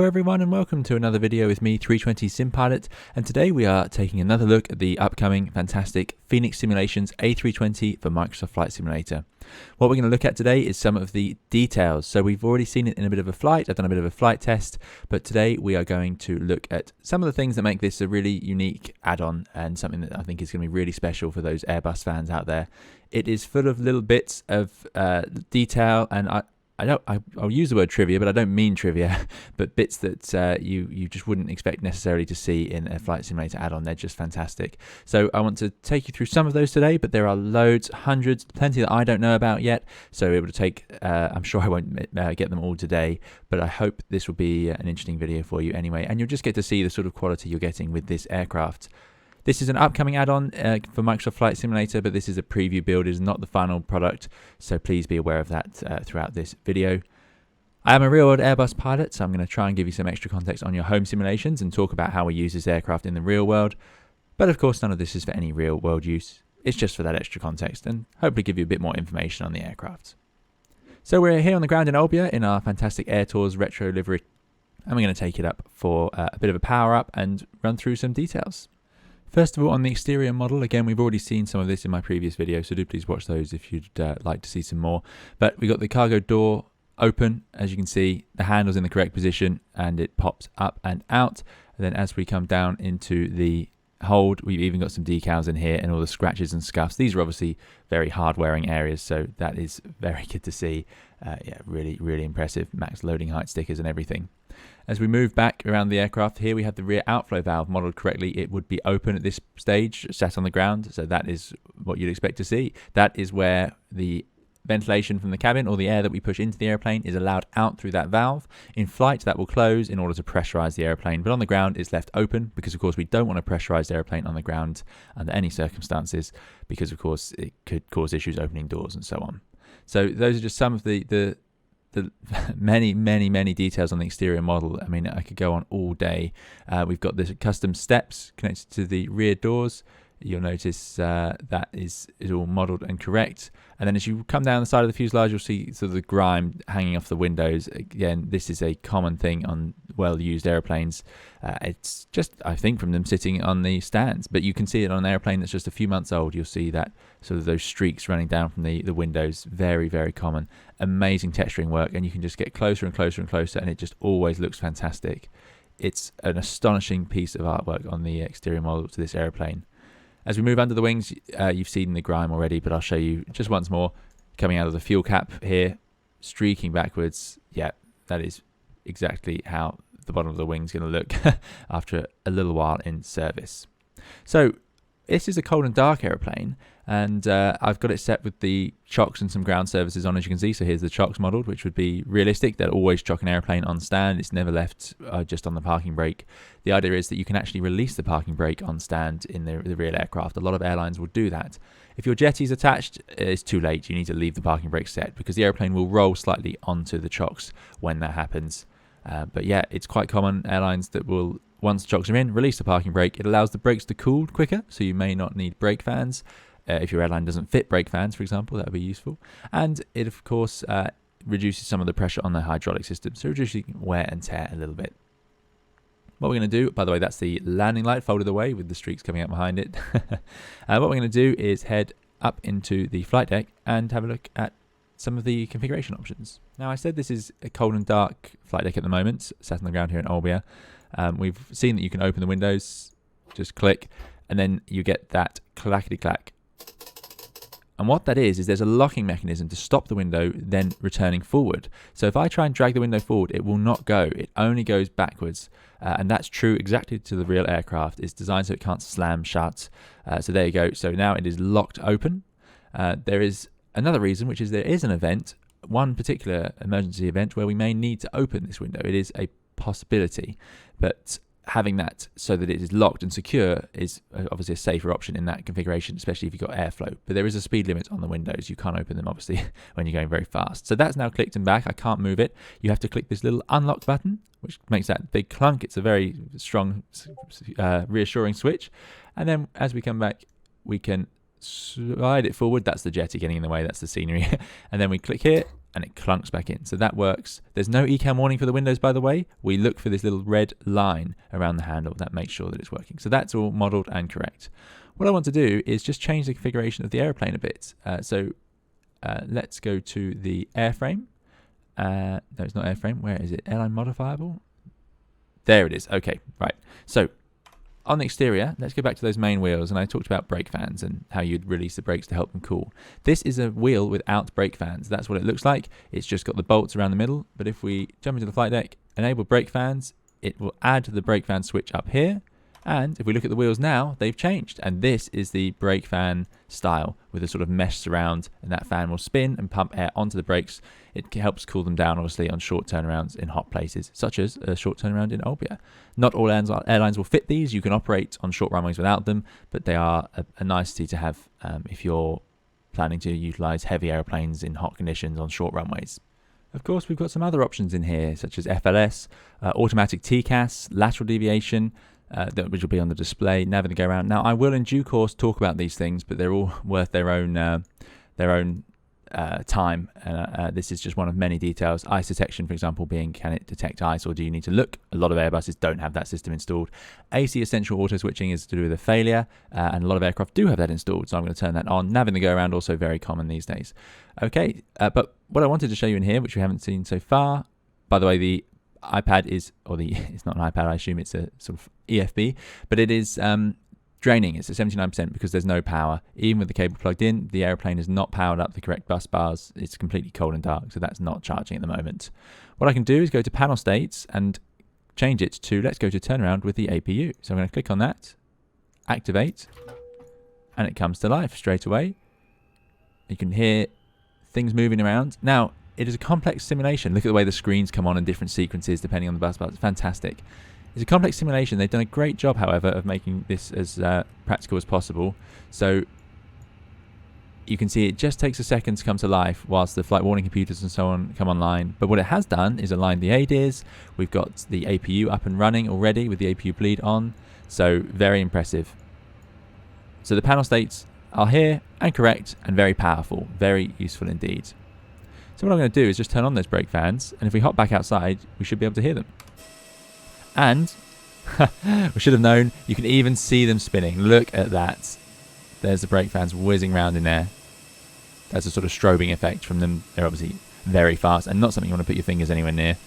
Hello everyone and welcome to another video with me, 320 Sim Pilot, and today we are taking another look at the upcoming fantastic Fenix Simulations A320 for Microsoft Flight Simulator. What we're going to look at today is some of the details. So we've already seen it in a bit of a flight, I've done a bit of a flight test, but today we are going to look at some of the things that make this a really unique add-on and something that I think is going to be really special for those Airbus fans out there. It is full of little bits of detail, and I'll use the word trivia, but I don't mean trivia, but bits that you just wouldn't expect necessarily to see in a flight simulator add-on. They're just fantastic. So I want to take you through some of those today, but there are loads, hundreds, plenty that I don't know about yet. So it will take, I'm sure I won't get them all today, but I hope this will be an interesting video for you anyway. And you'll just get to see the sort of quality you're getting with this aircraft. This is an upcoming add-on for Microsoft Flight Simulator, but this is a preview build. It is not the final product, so please be aware of that throughout this video. I am a real-world Airbus pilot, so I'm going to try and give you some extra context on your home simulations and talk about how we use this aircraft in the real world. But of course, none of this is for any real-world use. It's just for that extra context and hopefully give you a bit more information on the aircraft. So we're here on the ground in Olbia in our fantastic Air Tours retro livery, and we're going to take it up for a bit of a power-up and run through some details. First of all, on the exterior model, again, we've already seen some of this in my previous video, so do please watch those if you'd like to see some more. But we've got the cargo door open, as you can see, the handle's in the correct position, and it pops up and out. And then as we come down into the hold, we've even got some decals in here and all the scratches and scuffs. These are obviously very hard-wearing areas, so that is very good to see. Yeah, really, really impressive. Max loading height stickers and everything. As we move back around the aircraft, here we have the rear outflow valve modelled correctly. It would be open at this stage, sat on the ground, so that is what you'd expect to see. That is where the ventilation from the cabin, or the air that we push into the airplane, is allowed out through that valve. In flight, that will close in order to pressurise the airplane, but on the ground it's left open because, of course, we don't want to pressurise the airplane on the ground under any circumstances because, of course, it could cause issues opening doors and so on. So those are just some of the many details on the exterior model. I mean, I could go on all day. We've got the custom steps connected to the rear doors. You'll notice that is all modelled and correct. And then as you come down the side of the fuselage, you'll see sort of the grime hanging off the windows. Again, this is a common thing on well-used airplanes. It's just, I think, from them sitting on the stands. But you can see it on an airplane that's just a few months old. You'll see that sort of those streaks running down from the windows. Very, very common. Amazing texturing work. And you can just get closer and closer and closer, and it just always looks fantastic. It's an astonishing piece of artwork on the exterior model to this airplane. As we move under the wings, you've seen the grime already, but I'll show you just once more. Coming out of the fuel cap here, streaking backwards. Yeah, that is exactly how the bottom of the wing's going to look after a little while in service. So this is a cold and dark aeroplane, and I've got it set with the chocks and some ground services on, as you can see. So here's the chocks modelled, which would be realistic. They'll always chock an airplane on stand. It's never left just on the parking brake. The idea is that you can actually release the parking brake on stand in the real aircraft. A lot of airlines will do that. If your jetty's attached, it's too late. You need to leave the parking brake set because the airplane will roll slightly onto the chocks when that happens. But yeah, it's quite common. Airlines that will, once the chocks are in, release the parking brake. It allows the brakes to cool quicker, so you may not need brake fans. If your airline doesn't fit brake fans, for example, that would be useful. And it, of course, reduces some of the pressure on the hydraulic system, so reducing wear and tear a little bit. What we're going to do, by the way, that's the landing light folded away with the streaks coming up behind it. What we're going to do is head up into the flight deck and have a look at some of the configuration options. Now, I said this is a cold and dark flight deck at the moment, sat on the ground here in Olbia. We've seen that you can open the windows, just click, and then you get that clackety-clack. And what that is there's a locking mechanism to stop the window then returning forward. So if I try and drag the window forward, it will not go. It only goes backwards. And that's true exactly to the real aircraft. It's designed so it can't slam shut. So there you go. So now it is locked open. There is another reason, which is there is an event, one particular emergency event, where we may need to open this window. It is a possibility. But having that so that it is locked and secure is obviously a safer option in that configuration, especially if you've got airflow. But there is a speed limit on the windows. You can't open them, obviously, when you're going very fast. So that's now clicked and back. I can't move it. You have to click this little unlock button, which makes that big clunk. It's a very strong, reassuring switch. And then as we come back, we can slide it forward. That's the jetty getting in the way. That's the scenery. And then we click here, and it clunks back in. So that works. There's no ECAM warning for the windows, by the way. We look for this little red line around the handle that makes sure that it's working. So that's all modeled and correct. What I want to do is just change the configuration of the airplane a bit. Let's go to the airframe. No, it's not airframe. Where is it? Airline modifiable? There it is. Okay, right. So on the exterior, let's go back to those main wheels, and I talked about brake fans and how you'd release the brakes to help them cool. This is a wheel without brake fans. That's what it looks like. It's just got the bolts around the middle, but if we jump into the flight deck, enable brake fans, it will add the brake fan switch up here, and if we look at the wheels now, they've changed, and this is the brake fan style with a sort of mesh surround, and that fan will spin and pump air onto the brakes. It helps cool them down, obviously, on short turnarounds in hot places, such as a short turnaround in Olbia. Not all airlines will fit these. You can operate on short runways without them, but they are a nicety to have if you're planning to utilize heavy airplanes in hot conditions on short runways. Of course, we've got some other options in here, such as FLS, automatic TCAS, lateral deviation, which will be on the display, nav and go around. Now, I will in due course talk about these things, but they're all worth their own time. This is just one of many details. Ice detection, for example, being, can it detect ice or do you need to look? A lot of Airbuses don't have that system installed. AC essential auto switching is to do with a failure, and a lot of aircraft do have that installed, so I'm going to turn that on. Nav in the go around, also very common these days. Okay, but what I wanted to show you in here, which we haven't seen so far, by the way, the iPad is, it's not an iPad, I assume it's a sort of EFB, but it is draining. It's at 79% because there's no power. Even with the cable plugged in, the airplane is not powered up the correct bus bars. It's completely cold and dark, so that's not charging at the moment. What I can do is go to panel states and change it to, let's go to turnaround with the APU. So I'm going to click on that, activate, and it comes to life straight away. You can hear things moving around. Now, it is a complex simulation. Look at the way the screens come on in different sequences depending on the bus bars. It's fantastic. It's a complex simulation. They've done a great job, however, of making this as practical as possible. So you can see it just takes a second to come to life whilst the flight warning computers and so on come online. But what it has done is aligned the ADIRs. We've got the APU up and running already with the APU bleed on. So very impressive. So the panel states are here and correct and very powerful. Very useful indeed. So what I'm going to do is just turn on those brake fans, and if we hop back outside, we should be able to hear them. And we should have known, you can even see them spinning. Look at that. There's the brake fans whizzing around in there. That's a sort of strobing effect from them. They're obviously very fast and not something you want to put your fingers anywhere near.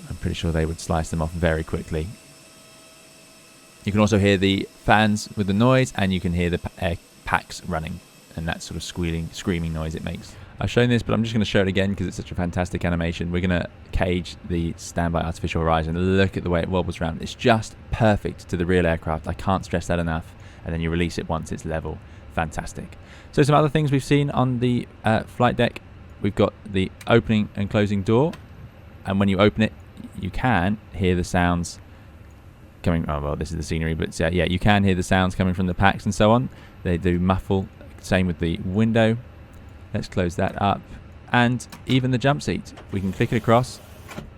I'm pretty sure they would slice them off very quickly. You can also hear the fans with the noise, and you can hear the air packs running and that sort of screaming noise it makes. I've shown this, but I'm just going to show it again because it's such a fantastic animation. We're going to cage the standby artificial horizon. Look at the way it wobbles around. It's just perfect to the real aircraft. I can't stress that enough. And then you release it once it's level. Fantastic. So some other things we've seen on the flight deck. We've got the opening and closing door. And when you open it, you can hear the sounds coming. Oh, well, this is the scenery, but yeah, you can hear the sounds coming from the packs and so on. They do muffle. Same with the window. Let's close that up. And even the jump seat, we can click it across.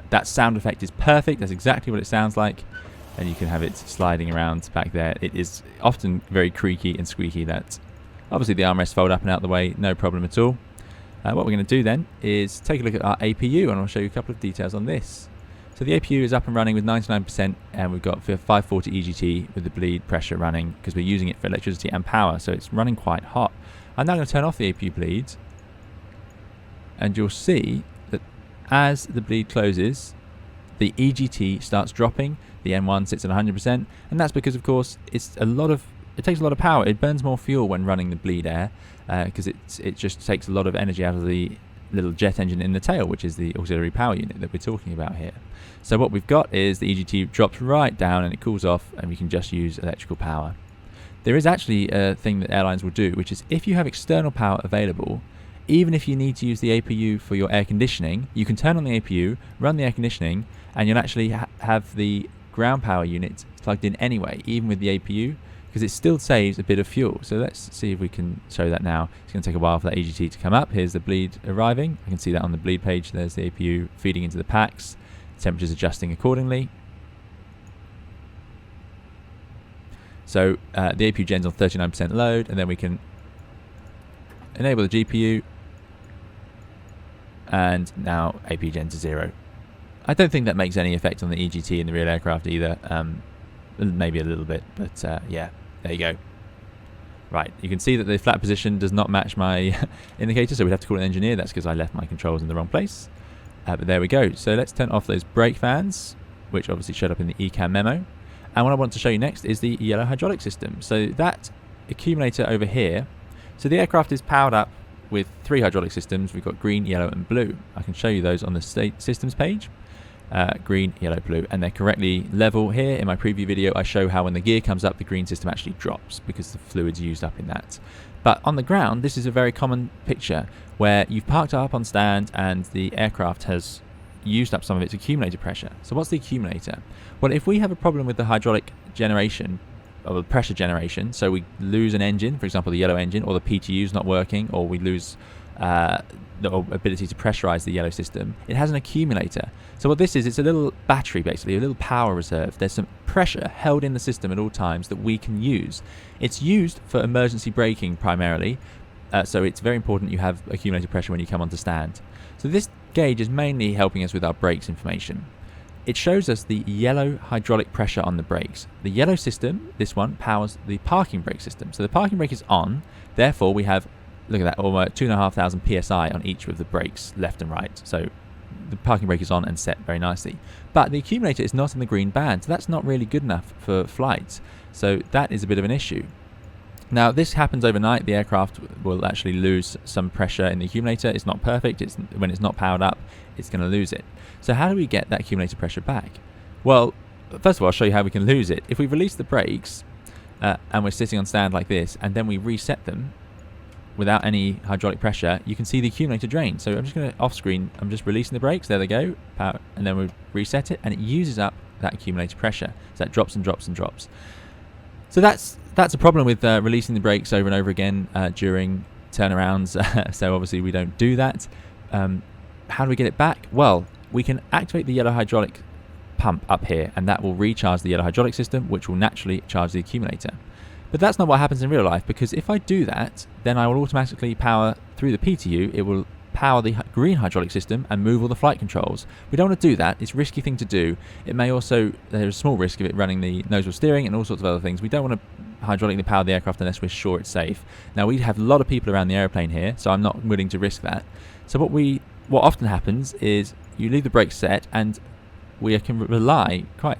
That sound effect is perfect. That's exactly what it sounds like. And you can have it sliding around back there. It is often very creaky and squeaky. That obviously the armrests fold up and out the way, no problem at all. What we're going to do then is take a look at our APU, and I'll show you a couple of details on this. So the APU is up and running with 99%, and we've got 540 EGT with the bleed pressure running because we're using it for electricity and power, so it's running quite hot. I'm now going to turn off the APU bleed, and you'll see that as the bleed closes, the EGT starts dropping. The M1 sits at 100%, and that's because, of course, it takes a lot of power. It burns more fuel when running the bleed air because it just takes a lot of energy out of the little jet engine in the tail, which is the auxiliary power unit that we're talking about here. So what we've got is the EGT drops right down and it cools off, and we can just use electrical power. There is actually a thing that airlines will do, which is if you have external power available, even if you need to use the APU for your air conditioning, you can turn on the APU, run the air conditioning, and you'll actually have the ground power unit plugged in anyway, even with the APU, because it still saves a bit of fuel. So let's see if we can show that now. It's going to take a while for that EGT to come up. Here's the bleed arriving. I can see that on the bleed page. There's the APU feeding into the packs. Temperature's adjusting accordingly. So the APU gen's on 39% load, and then we can enable the GPU. and now APGen to 0. I don't think that makes any effect on the EGT in the real aircraft either. Maybe a little bit, but yeah, there you go. Right, you can see that the flat position does not match my indicator, so we'd have to call an engineer. That's because I left my controls in the wrong place. But there we go. So let's turn off those brake fans, which obviously showed up in the ECAM memo. And what I want to show you next is the yellow hydraulic system. So that accumulator over here, so the aircraft is powered up with 3 hydraulic systems. We've got green, yellow and blue. I can show you those on the state systems page. Green, yellow, blue, and they're correctly level here. In my preview video, I show how when the gear comes up, the green system actually drops because the fluid's used up in that. But on the ground, this is a very common picture where you've parked up on stand and the aircraft has used up some of its accumulator pressure. So what's the accumulator? Well, if we have a problem with the hydraulic generation, or the pressure generation, so we lose an engine, for example, the yellow engine, or the PTU's not working, or we lose the ability to pressurize the yellow system, it has an accumulator. So what this is, it's a little battery, basically, a little power reserve. There's some pressure held in the system at all times that we can use. It's used for emergency braking primarily, so it's very important you have accumulator pressure when you come onto stand. So this gauge is mainly helping us with our brakes information. It shows us the yellow hydraulic pressure on the brakes. The yellow system, this one, powers the parking brake system. So the parking brake is on, therefore we have, look at that, almost 2,500 psi on each of the brakes, left and right. So the parking brake is on and set very nicely. But the accumulator is not in the green band, so that's not really good enough for flights. So that is a bit of an issue. Now this happens overnight. The aircraft will actually lose some pressure in the accumulator. It's not perfect. When it's not powered up, it's going to lose it. So how do we get that accumulator pressure back? Well, first of all, I'll show you how we can lose it. If we release the brakes and we're sitting on stand like this, and then we reset them without any hydraulic pressure, you can see the accumulator drain. So I'm just going to off screen, I'm just releasing the brakes, there they go, power, and then we reset it and it uses up that accumulator pressure. So that drops and drops and drops. So that's a problem with releasing the brakes over and over again during turnarounds. So obviously we don't do that. How do we get it back? Well, we can activate the yellow hydraulic pump up here, and that will recharge the yellow hydraulic system, which will naturally charge the accumulator. But that's not what happens in real life, because if I do that, then I will automatically power through the PTU. It will power the green hydraulic system and move all the flight controls. We don't want to do that. It's a risky thing to do. It may also, there's a small risk of it running the nose wheel steering and all sorts of other things. We don't want to hydraulically power the aircraft unless we're sure it's safe. Now, we have a lot of people around the airplane here, so I'm not willing to risk that. So what often happens is you leave the brakes set, and we can rely, quite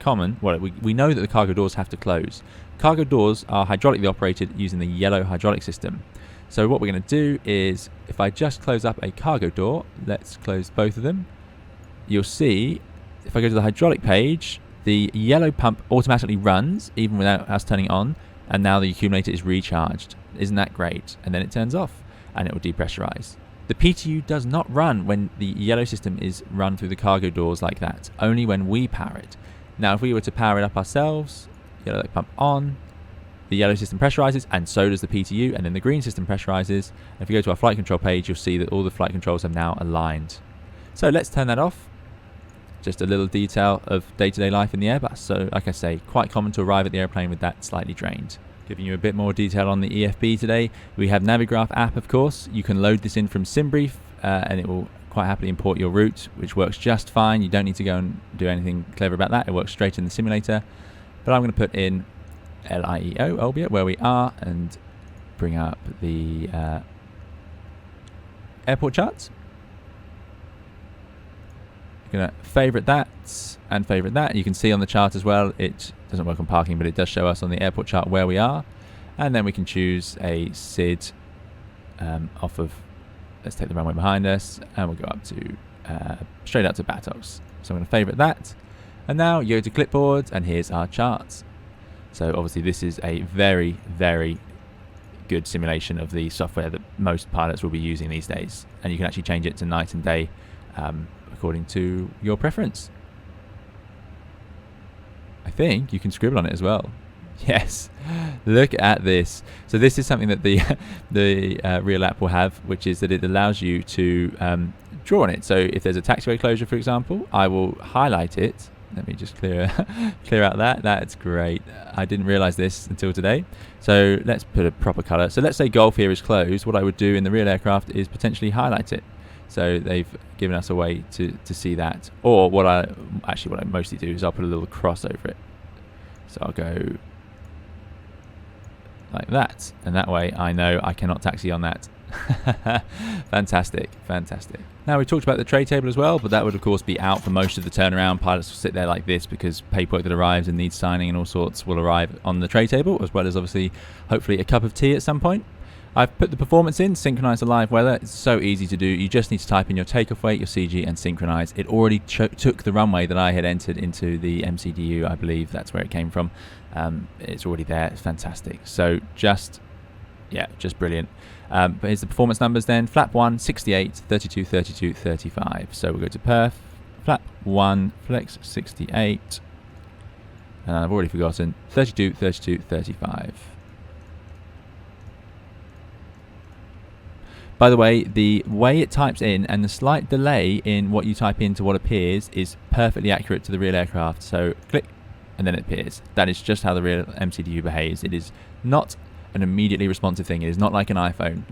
common, well, we know that the cargo doors have to close. Cargo doors are hydraulically operated using the yellow hydraulic system. So what we're going to do is, if I just close up a cargo door, let's close both of them, you'll see, if I go to the hydraulic page, the yellow pump automatically runs, even without us turning it on, and now the accumulator is recharged. Isn't that great? And then it turns off, and it will depressurize. The PTU does not run when the yellow system is run through the cargo doors like that, only when we power it. Now, if we were to power it up ourselves, yellow pump on, the yellow system pressurizes, and so does the PTU, and then the green system pressurizes. And if you go to our flight control page, you'll see that all the flight controls have now aligned. So let's turn that off. Just a little detail of day-to-day life in the Airbus. So like I say, quite common to arrive at the airplane with that slightly drained. Giving you a bit more detail on the EFB today. We have Navigraph app, of course. You can load this in from SimBrief, and it will quite happily import your route, which works just fine. You don't need to go and do anything clever about that. It works straight in the simulator. But I'm going to put in LIEO, albeit where we are, and bring up the airport charts. I'm going to favorite that and favorite that. You can see on the chart as well, it doesn't work on parking, but it does show us on the airport chart where we are. And then we can choose a SID off of, let's take the runway behind us, and we'll go up to straight up to Batox. So I'm going to favorite that. And now you go to clipboard, and here's our charts. So obviously this is a very, very good simulation of the software that most pilots will be using these days. And you can actually change it to night and day according to your preference. I think you can scribble on it as well. Yes, look at this. So this is something that the real app will have, which is that it allows you to draw on it. So if there's a taxiway closure, for example, I will highlight it. Let me just clear out that. That's great. I didn't realize this until today. So let's put a proper color. So let's say Golf here is closed. What I would do in the real aircraft is potentially highlight it. So they've given us a way to see that. Or what I mostly do is I'll put a little cross over it. So I'll go like that, and that way I know I cannot taxi on that. Fantastic, fantastic. Now we talked about the tray table as well, but that would of course be out for most of the turnaround. Pilots will sit there like this because paperwork that arrives and needs signing and all sorts will arrive on the tray table, as well as obviously hopefully a cup of tea at some point. I've put the performance in, synchronize the live weather. It's so easy to do. You just need to type in your takeoff weight, your CG, and synchronize. It already took the runway that I had entered into the MCDU, I believe that's where it came from. It's already there. It's fantastic. So just brilliant. But here's the performance numbers then. Flap 1, 68, 32, 32, 35. So we'll go to perf. Flap 1, flex 68. And I've already forgotten. 32, 32, 35. By the way it types in and the slight delay in what you type into what appears is perfectly accurate to the real aircraft. So click and then it appears. That is just how the real MCDU behaves. It is not an immediately responsive thing. It is not like an iPhone.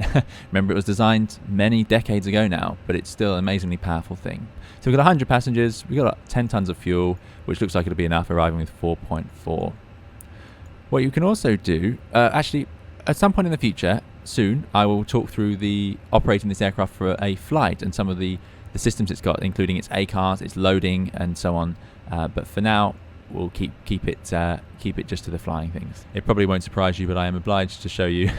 Remember, it was designed many decades ago now, but it's still an amazingly powerful thing. So we've got 100 passengers. We've got 10 tons of fuel, which looks like it'll be enough, arriving with 4.4. What you can also do, actually, at some point in the future, soon, I will talk through the operating this aircraft for a flight and some of the systems it's got, including its ACARS, its loading, and so on. But for now, we'll keep it just to the flying things. It probably won't surprise you, but I am obliged to show you.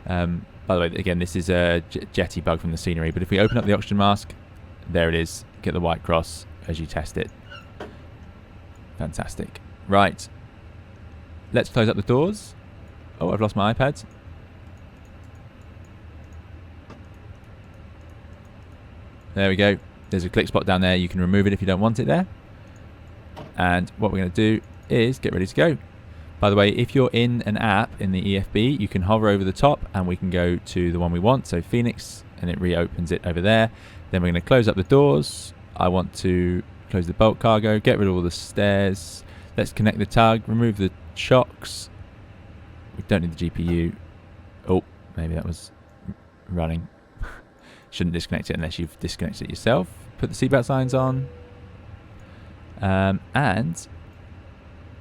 By the way, again, this is a jetty bug from the scenery. But if we open up the oxygen mask, there it is. Get the white cross as you test it. Fantastic. Right. Let's close up the doors. Oh, I've lost my iPad. There we go. There's a click spot down there. You can remove it if you don't want it there. And what we're going to do is get ready to go. By the way, if you're in an app in the EFB, you can hover over the top and we can go to the one we want. So Fenix, and it reopens it over there. Then we're going to close up the doors. I want to close the bulk cargo, get rid of all the stairs. Let's connect the tug, remove the shocks. We don't need the GPU. Oh, maybe that was running. Shouldn't disconnect it unless you've disconnected it yourself. Put the seatbelt signs on. And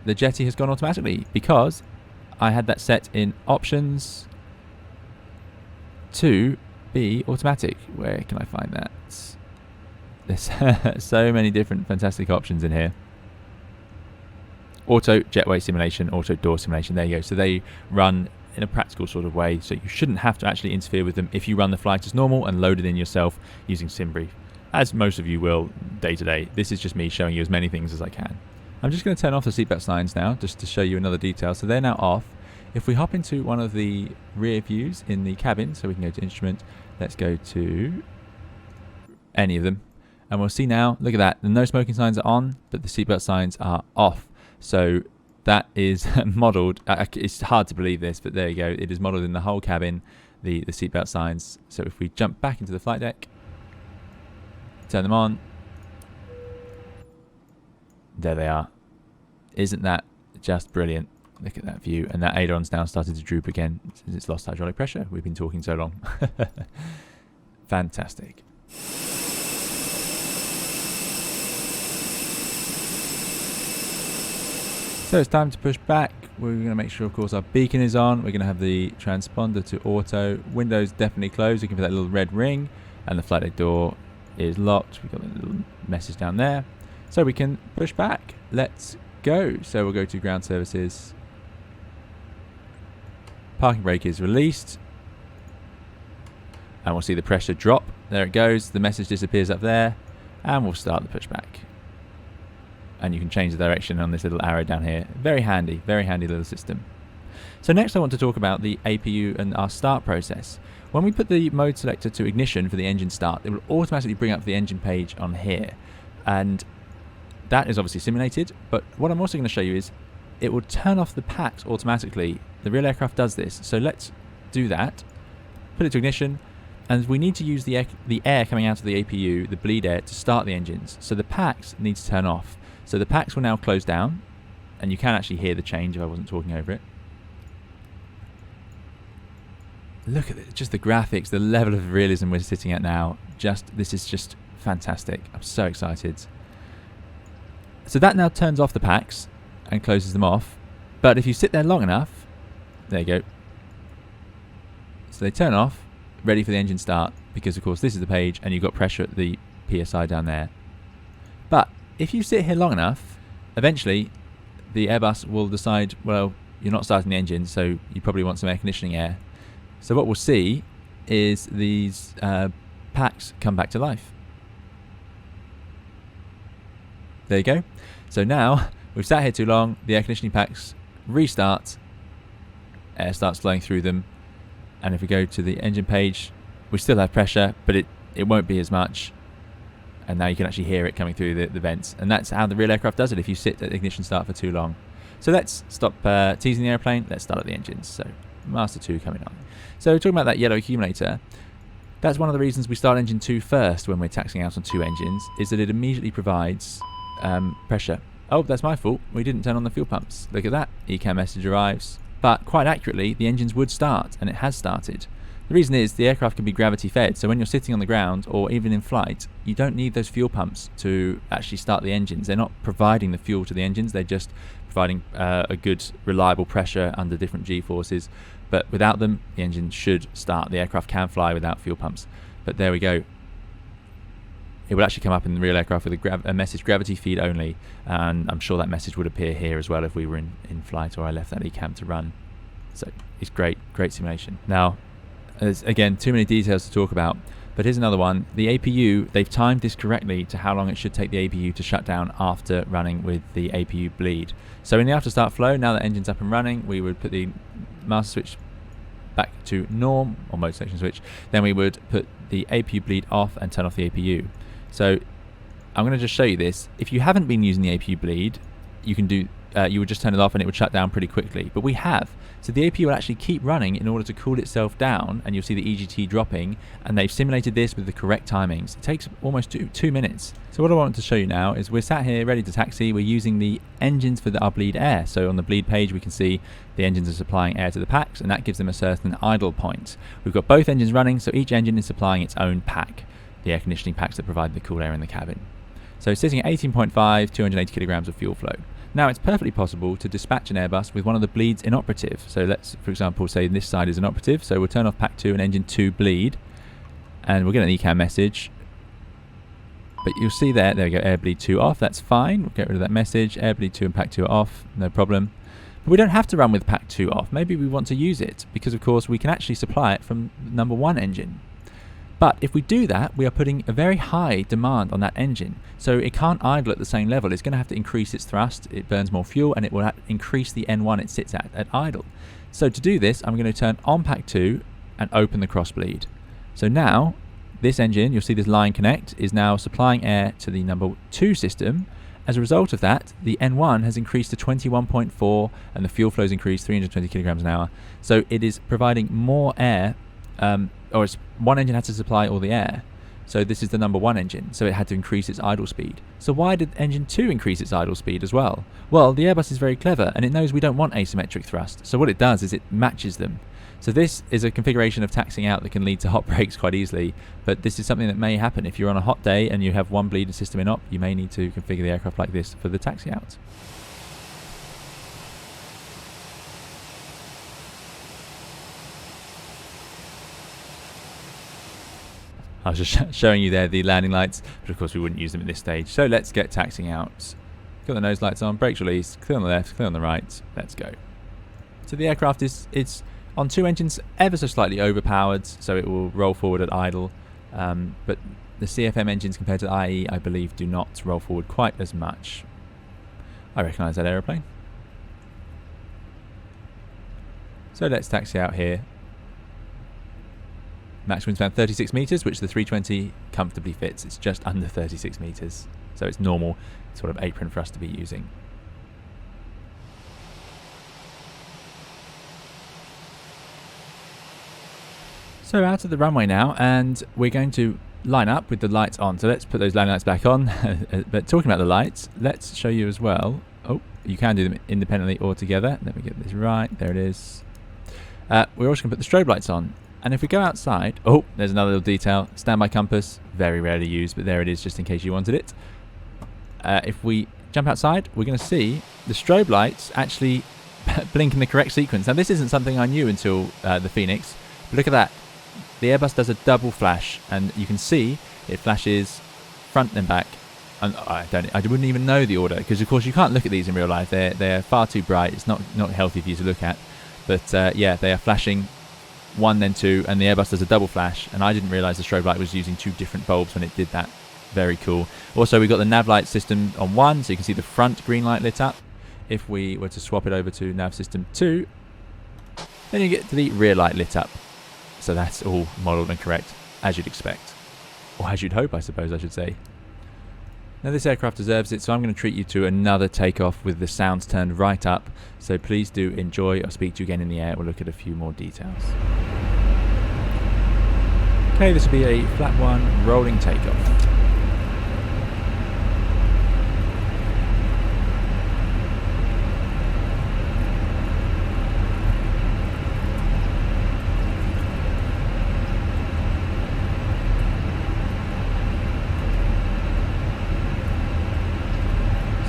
the jetty has gone automatically because I had that set in options to be automatic. Where can I find that? There's so many different fantastic options in here. Auto jetway simulation, auto door simulation. There you go. So they run in a practical sort of way, so you shouldn't have to actually interfere with them if you run the flight as normal and load it in yourself using SimBrief, as most of you will day to day. This is just me showing you as many things as I can. I'm just going to turn off the seatbelt signs now, just to show you another detail. So they're now off. If we hop into one of the rear views in the cabin, so we can go to instrument, let's go to any of them, and we'll see now, look at that, the no smoking signs are on, but the seatbelt signs are off. So that is modelled, it's hard to believe this, but there you go, it is modelled in the whole cabin, the seatbelt signs. So if we jump back into the flight deck, turn them on, there they are. Isn't that just brilliant? Look at that view, and that aileron's now started to droop again since it's lost hydraulic pressure. We've been talking so long. Fantastic. So it's time to push back. We're going to make sure, of course, our beacon is on. We're going to have the transponder to auto. Windows definitely closed, looking for that little red ring. And the flight deck door is locked. We've got a little message down there. So we can push back. Let's go. So we'll go to ground services. Parking brake is released. And we'll see the pressure drop. There it goes. The message disappears up there. And we'll start the pushback. And you can change the direction on this little arrow down here. Very handy little system. So next I want to talk about the APU and our start process. When we put the mode selector to ignition for the engine start, it will automatically bring up the engine page on here. And that is obviously simulated, but what I'm also going to show you is it will turn off the packs automatically. The real aircraft does this. So let's do that. Put it to ignition. And we need to use the air coming out of the APU, the bleed air, to start the engines. So the packs need to turn off. So the packs will now close down, and you can actually hear the change if I wasn't talking over it. look at it, just the graphics, the level of realism we're sitting at now. This is just fantastic. I'm so excited. So that now turns off the packs and closes them off. But if you sit there long enough, there you go. So they turn off, ready for the engine start, because of course this is the page and you've got pressure at the PSI down there. But if you sit here long enough, eventually the Airbus will decide, well, you're not starting the engine, so you probably want some air conditioning air. So what we'll see is these packs come back to life. There you go. So now we've sat here too long, the air conditioning packs restart, air starts flowing through them, and if we go to the engine page, we still have pressure, but it won't be as much. And now you can actually hear it coming through the vents. And that's how the real aircraft does it if you sit at ignition start for too long. So let's stop teasing the airplane. Let's start up the engines. So Master 2 coming on. So talking about that yellow accumulator, that's one of the reasons we start engine 2 first when we're taxiing out on 2 engines, is that it immediately provides pressure. Oh, that's my fault. We didn't turn on the fuel pumps. Look at that. ECAM message arrives. But quite accurately, the engines would start, and it has started. The reason is the aircraft can be gravity fed, so when you're sitting on the ground or even in flight, you don't need those fuel pumps to actually start the engines. They're not providing the fuel to the engines, they're just providing a good, reliable pressure under different G-forces. But without them, the engine should start. The aircraft can fly without fuel pumps. But there we go. It will actually come up in the real aircraft with a message, gravity feed only, and I'm sure that message would appear here as well if we were in flight or I left that ECAM to run. So it's great simulation. Now, there's again too many details to talk about, but here's another one. The APU, they've timed this correctly to how long it should take the APU to shut down after running with the APU bleed. So in the after start flow, now that engine's up and running, we would put the master switch back to norm, or mode selection switch, then we would put the APU bleed off and turn off the APU. So I'm going to just show you this. If you haven't been using the APU bleed, you can do you would just turn it off and it would shut down pretty quickly. But we have. So the APU will actually keep running in order to cool itself down, and you'll see the EGT dropping, and they've simulated this with the correct timings. It takes almost two minutes. So what I want to show you now is we're sat here ready to taxi. We're using the engines for our bleed air. So on the bleed page we can see the engines are supplying air to the packs, and that gives them a certain idle point. We've got both engines running, so each engine is supplying its own pack, the air conditioning packs that provide the cool air in the cabin. So sitting at 18.5, 280 kilograms of fuel flow. Now it's perfectly possible to dispatch an Airbus with one of the bleeds inoperative. So let's, for example, say this side is inoperative. So we'll turn off pack 2 and engine 2 bleed, and we'll get an ECAM message. But you'll see there we go, air bleed 2 off. That's fine. We'll get rid of that message. Air bleed 2 and pack 2 are off, no problem. But we don't have to run with pack 2 off. Maybe we want to use it because, of course, we can actually supply it from number 1 engine. But if we do that, we are putting a very high demand on that engine. So it can't idle at the same level. It's going to have to increase its thrust. It burns more fuel, and it will increase the N1 it sits at idle. So to do this, I'm going to turn on pack 2 and open the cross bleed. So now this engine, you'll see this line connect, is now supplying air to the number 2 system. As a result of that, the N1 has increased to 21.4 and the fuel flow's increased 320 kilograms an hour. So it is providing more air, or it's one engine had to supply all the air. So this is the number 1 engine, so it had to increase its idle speed. So why did engine 2 increase its idle speed as well? Well, the Airbus is very clever, and it knows we don't want asymmetric thrust. So what it does is it matches them. So this is a configuration of taxiing out that can lead to hot brakes quite easily, but this is something that may happen. If you're on a hot day and you have one bleed system in op, you may need to configure the aircraft like this for the taxi out. I was just showing you there the landing lights, but of course we wouldn't use them at this stage. So let's get taxiing out. Got the nose lights on, brakes released, clear on the left, clear on the right. Let's go. So the aircraft is on 2 engines, ever so slightly overpowered, so it will roll forward at idle. But the CFM engines compared to the IE, I believe, do not roll forward quite as much. I recognise that aeroplane. So let's taxi out here. Max wingspan 36 metres, which the 320 comfortably fits. It's just under 36 metres, so it's normal sort of apron for us to be using. So out of the runway now, and we're going to line up with the lights on. So let's put those landing lights back on. But talking about the lights, let's show you as well. Oh, you can do them independently or together. Let me get this right. There it is. We're also going to put the strobe lights on. And if we go outside, oh, there's another little detail. Standby compass, very rarely used, but there it is just in case you wanted it. If we jump outside, we're going to see the strobe lights actually blink in the correct sequence. Now, this isn't something I knew until the Fenix, but look at that. The Airbus does a double flash, and you can see it flashes front and back. And I wouldn't even know the order, because of course you can't look at these in real life. They're far too bright. It's not healthy for you to look at. But yeah, they are flashing 1 then 2, and the Airbus does a double flash, and I didn't realise the strobe light was using 2 different bulbs when it did that. Very cool. Also, we've got the nav light system on 1, so you can see the front green light lit up. If we were to swap it over to nav system 2, then you get to the rear light lit up. So that's all modelled and correct, as you'd expect. Or as you'd hope, I suppose I should say. Now, this aircraft deserves it, so I'm going to treat you to another takeoff with the sounds turned right up. So please do enjoy. I'll speak to you again in the air. We'll look at a few more details. Okay, this will be a flat 1 rolling takeoff.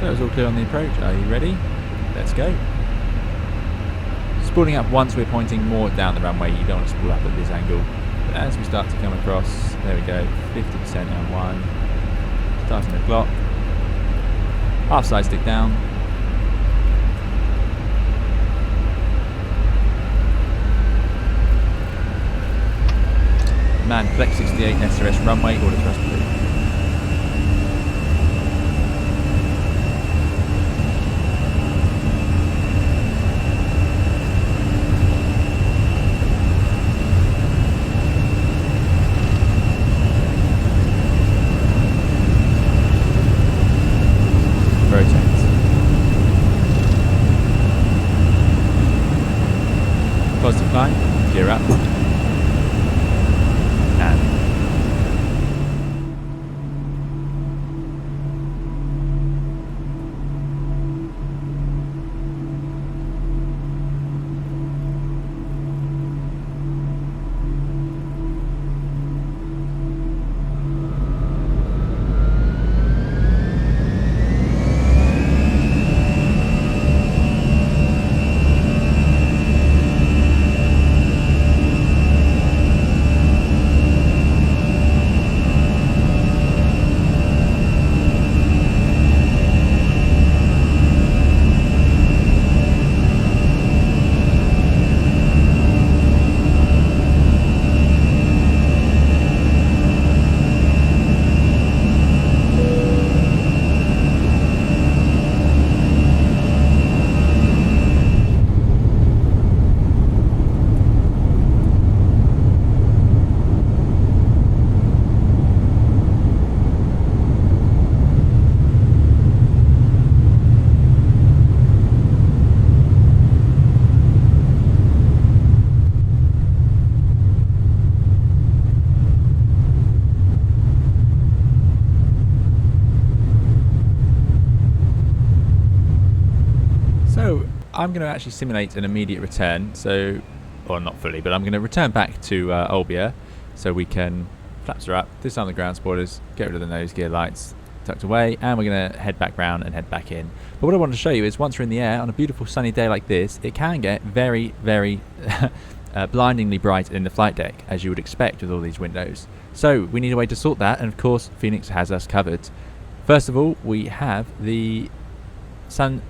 So it's all clear on the approach. Are you ready? Let's go. Spooling up once we're pointing more down the runway. You don't want to spool up at this angle. But as we start to come across, there we go, 50% on 1. Starting the clock. Half side stick down. Man, Flex 68 SRS runway, order thrust blue. Positive climb, gear up, and I'm going to actually simulate an immediate return, so, or not fully, but I'm going to return back to Olbia so we can, flaps are up, disarm the ground spoilers, get rid of the nose gear lights, tucked away, and we're going to head back round and head back in. But what I want to show you is once we're in the air on a beautiful sunny day like this, it can get very, very blindingly bright in the flight deck, as you would expect with all these windows. So we need a way to sort that, and of course Fenix has us covered. First of all, we have the sun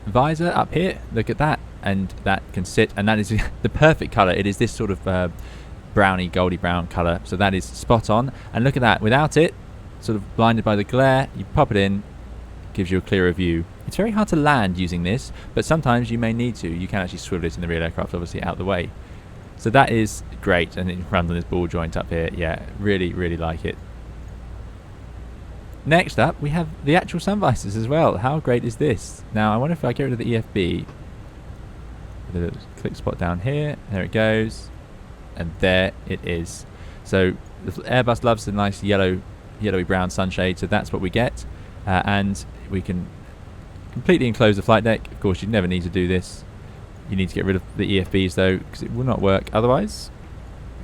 visor up here. Look at that, and that can sit, and that is the perfect color. It is this sort of browny goldy brown color, so that is spot on. And look at that, without it, sort of blinded by the glare, you pop it in, gives you a clearer view. It's very hard to land using this, but sometimes you may need to. You can actually swivel it in the real aircraft, obviously out the way. So that is great, and it runs on this ball joint up here. Yeah, really, really like it. Next up, we have the actual sun visors as well. How great is this? Now, I wonder if I get rid of the EFB. With a little click spot down here. There it goes. And there it is. So, the Airbus loves the nice yellowy brown sunshade, so that's what we get. And we can completely enclose the flight deck. Of course, you never need to do this. You need to get rid of the EFBs, though, because it will not work otherwise.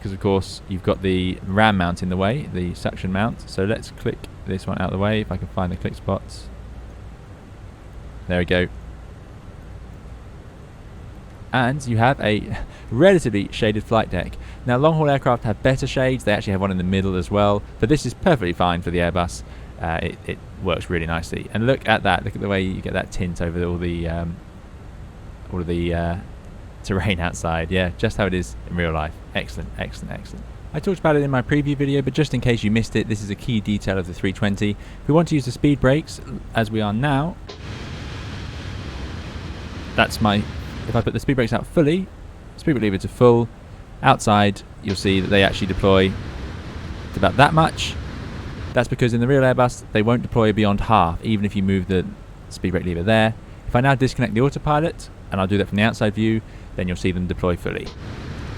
because of course you've got the ram mount in the way, the suction mount. So let's click this one out of the way if I can find the click spots. There we go. And you have a relatively shaded flight deck. Now long haul aircraft have better shades, they actually have one in the middle as well, but this is perfectly fine for the Airbus. It works really nicely. And look at that, look at the way you get that tint over all of the terrain outside. Yeah, just how it is in real life. Excellent, excellent, excellent. I talked about it in my preview video, but just in case you missed it, this is a key detail of the 320. If we want to use the speed brakes, as we are now, if I put the speed brakes out fully, speed brake lever to full, outside, you'll see that they actually deploy to about that much. That's because in the real Airbus, they won't deploy beyond half, even if you move the speed brake lever there. If I now disconnect the autopilot, and I'll do that from the outside view, then you'll see them deploy fully.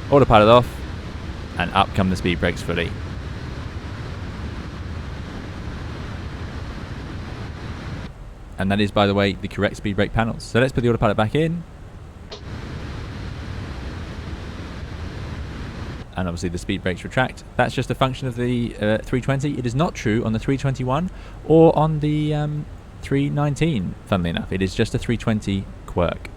Autopilot off, and up come the speed brakes fully. And that is, by the way, the correct speed brake panels. So let's put the autopilot back in. And obviously the speed brakes retract. That's just a function of the 320. It is not true on the 321 or on the 319, funnily enough. It is just a 320 quirk.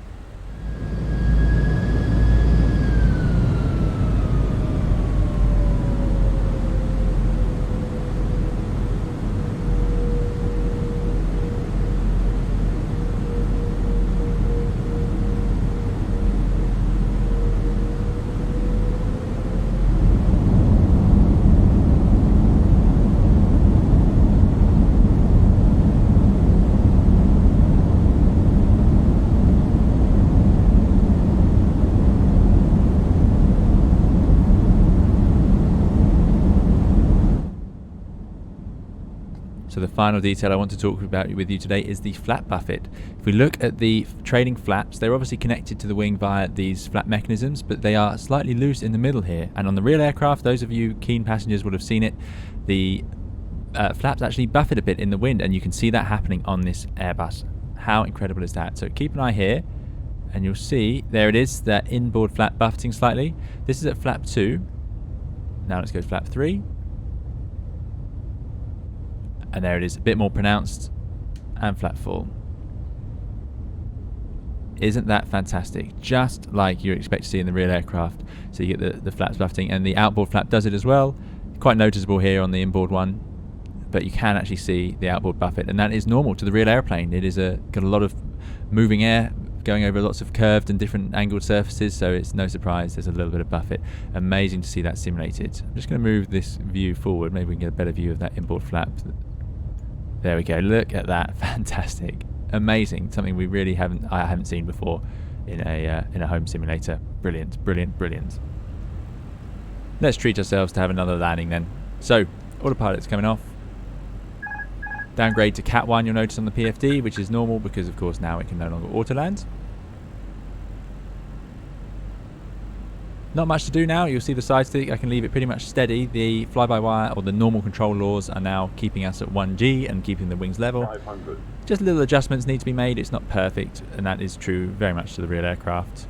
So the final detail I want to talk about with you today is the flap buffet. If we look at the trailing flaps, they're obviously connected to the wing via these flap mechanisms, but they are slightly loose in the middle here. And on the real aircraft, those of you keen passengers would have seen it, the flaps actually buffet a bit in the wind, and you can see that happening on this Airbus. How incredible is that? So keep an eye here, and you'll see, there it is, that inboard flap buffeting slightly. This is at flap 2. Now let's go to flap 3. And there it is, a bit more pronounced, and flap 4. Isn't that fantastic? Just like you expect to see in the real aircraft. So you get the flaps buffeting, and the outboard flap does it as well. Quite noticeable here on the inboard one, but you can actually see the outboard buffet, and that is normal to the real airplane. It is got a lot of moving air going over lots of curved and different angled surfaces, so it's no surprise there's a little bit of buffet. Amazing to see that simulated. I'm just going to move this view forward. Maybe we can get a better view of that inboard flap. There we go. Look at that. Fantastic. Amazing. Something we really I haven't seen before in a home simulator. Brilliant, brilliant, brilliant. Let's treat ourselves to have another landing then. So, autopilot's coming off. Downgrade to Cat 1, you'll notice on the PFD, which is normal because of course now it can no longer auto land. Not much to do now. You'll see the side stick. I can leave it pretty much steady. The fly-by-wire or the normal control laws are now keeping us at 1G and keeping the wings level. 500. Just little adjustments need to be made. It's not perfect, and that is true very much to the real aircraft.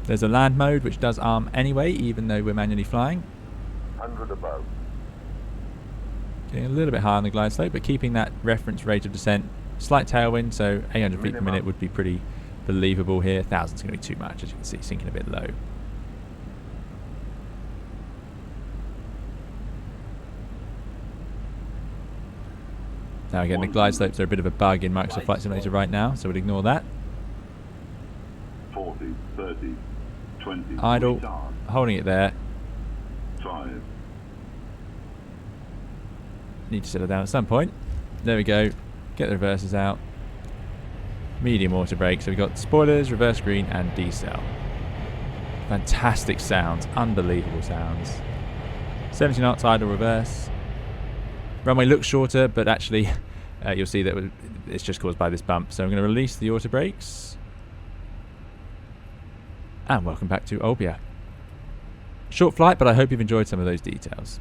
There's a land mode which does arm anyway, even though we're manually flying. 100 above. Getting a little bit higher on the glide slope, but keeping that reference rate of descent. Slight tailwind, so 800 feet per minute would be pretty believable here. 1,000 is going to be too much, as you can see, sinking a bit low. Now again, the glide slopes are a bit of a bug in Microsoft Flight Simulator right now, so we'll ignore that. 40, 30, 20. Idle, holding it there. 5. Need to settle down at some point. There we go. Get the reversers out. Medium auto brake. So we've got spoilers, reverse green, and decel. Fantastic sounds. Unbelievable sounds. 70 knots, idle reverse. Runway looks shorter, but actually you'll see that it's just caused by this bump. So I'm going to release the auto brakes. And welcome back to Olbia. Short flight, but I hope you've enjoyed some of those details.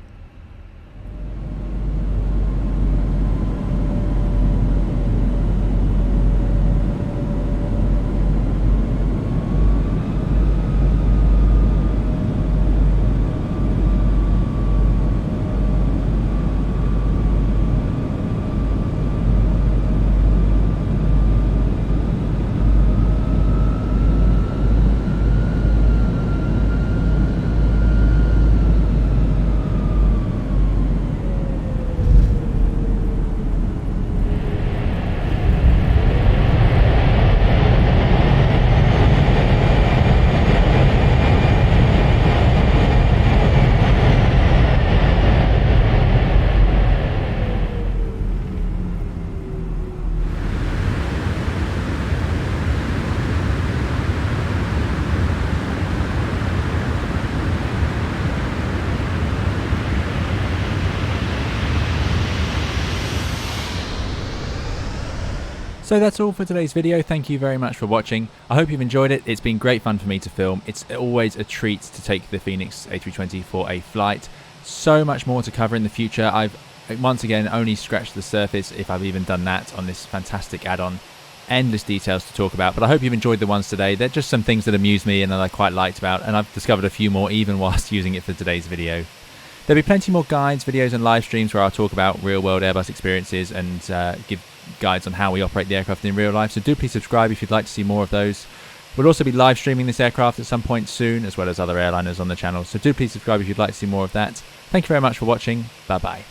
So that's all for today's video. Thank you very much for watching. I hope you've enjoyed it. It's been great fun for me to film. It's always a treat to take the Fenix A320 for a flight. So much more to cover in the future. I've once again only scratched the surface, if I've even done that, on this fantastic add-on. Endless details to talk about, but I hope you've enjoyed the ones today. They're just some things that amuse me and that I quite liked about, and I've discovered a few more even whilst using it for today's video. There'll be plenty more guides, videos and live streams where I'll talk about real-world Airbus experiences and give guides on how we operate the aircraft in real life, so do please subscribe if you'd like to see more of those. We'll also be live streaming this aircraft at some point soon, as well as other airliners on the channel, so do please subscribe if you'd like to see more of that. Thank you very much for watching. Bye bye.